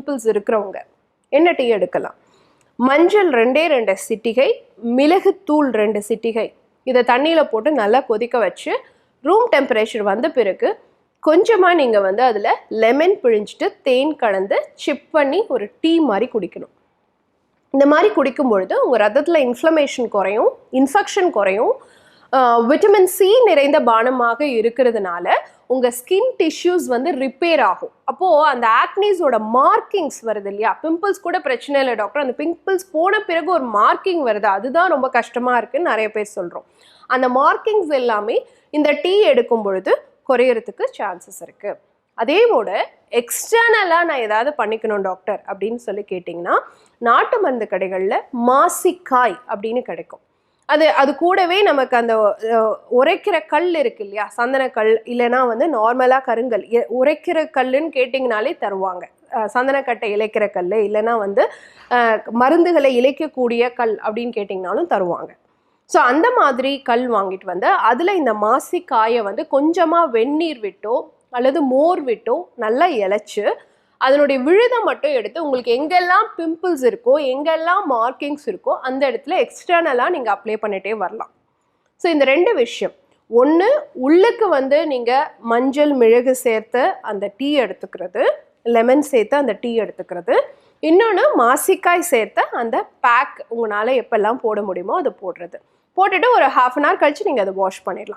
Pimples இருக்கிறவங்க என்ன tea எடுக்கலாம்? மஞ்சள் 2 சிட்டிகை, மிளகுத்தூள் 2 சிட்டிகை, இதை தண்ணியில் போட்டு நல்லா கொதிக்க வச்சு ரூம் டெம்பரேச்சர் வந்த பிறகு கொஞ்சமாக நீங்கள் வந்து அதில் லெமன் பிழிஞ்சிட்டு தேன் கலந்து சிப் பண்ணி ஒரு டீ மாதிரி குடிக்கணும். இந்த மாதிரி குடிக்கும் பொழுது உங்கள் ரத்தத்தில் இன்ஃப்ளமேஷன் குறையும், இன்ஃபெக்ஷன் குறையும், விட்டமின் சி நிறைந்த பானமாக இருக்கிறதுனால உங்கள் ஸ்கின் டிஷ்யூஸ் வந்து ரிப்பேர் ஆகும். அப்போது அந்த ஆக்னீஸோட மார்க்கிங்ஸ் வருது இல்லையா, பிம்பிள்ஸ் கூட பிரச்சனை இல்லை டாக்டர், அந்த பிம்பிள்ஸ் போன பிறகு ஒரு மார்க்கிங் வருது, அதுதான் ரொம்ப கஷ்டமாக இருக்குன்னு நிறைய பேர் சொல்கிறோம். அந்த மார்க்கிங்ஸ் எல்லாமே இந்த டீ எடுக்கும் பொழுது குறையறதுக்கு சான்சஸ் இருக்குது. அதே போல் எக்ஸ்டர்னலாக நான் ஏதாவது பண்ணிக்கணும் டாக்டர் அப்படின்னு சொல்லி கேட்டிங்கன்னா, நாட்டு மருந்து கடைகளில் மாசிக்காய் அப்படின்னு கிடைக்கும். அது கூடவே நமக்கு அந்த உரைக்கிற கல் இருக்கு இல்லையா, சந்தனக்கல், இல்லைனா வந்து நார்மலாக கருங்கல், உரைக்கிற கல்லுன்னு கேட்டிங்கனாலே தருவாங்க. சந்தனக்கட்டை இழைக்கிற கல், இல்லைனா வந்து மருந்துகளை இழைக்கக்கூடிய கல் அப்படின்னு கேட்டிங்கனாலும் தருவாங்க. ஸோ அந்த மாதிரி கல் வாங்கிட்டு வந்து அதில் இந்த மாசிக்காயை வந்து கொஞ்சமாக வெந்நீர் விட்டோ அல்லது மோர் விட்டோ நல்லா இழைச்சி அதனுடைய விழுதை மட்டும் எடுத்து உங்களுக்கு எங்கெல்லாம் பிம்பிள்ஸ் இருக்கோ, எங்கெல்லாம் மார்க்கிங்ஸ் இருக்கோ அந்த இடத்துல எக்ஸ்டர்னலாக நீங்கள் அப்ளை பண்ணிகிட்டே வரலாம். ஸோ இந்த 2 விஷயம், ஒன்று உள்ளுக்கு வந்து நீங்கள் மஞ்சள் மிளகு சேர்த்து அந்த டீ எடுத்துக்கிறது, லெமன் சேர்த்து அந்த டீ எடுத்துக்கிறது, இன்னொன்று மாசிக்காய் சேர்த்து அந்த பேக் உங்களால் எப்பெல்லாம் போட முடியுமோ அதை போடுறது. போட்டுட்டு ஒரு 1/2 hour கழிச்சு நீங்கள் அதை வாஷ் பண்ணிடலாம்.